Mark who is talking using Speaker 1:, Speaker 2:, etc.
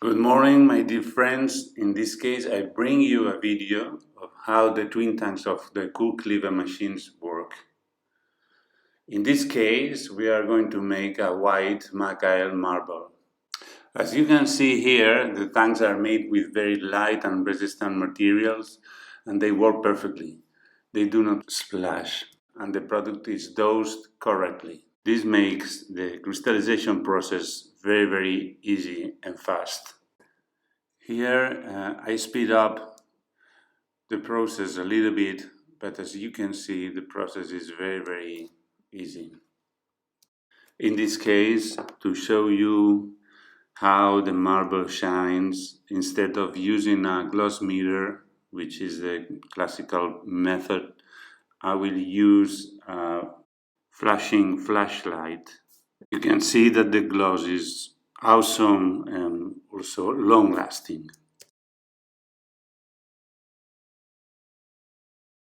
Speaker 1: Good morning, my dear friends. In this case, I bring you a video of how the twin tanks of the Coor Kleever machines work. In this case, we are going to make a white Macael marble. As you can see here, the tanks are made with very light and resistant materials, and they work perfectly. They do not splash, and the product is dosed correctly. This makes the crystallization process very easy and fast. Here I speed up the process a little bit, but as you can see, the process is very easy. In this case, to show you how the marble shines, instead of using a gloss mirror, which is the classical method, I will use a flashing flashlight. You can see that the gloss is awesome and also long-lasting.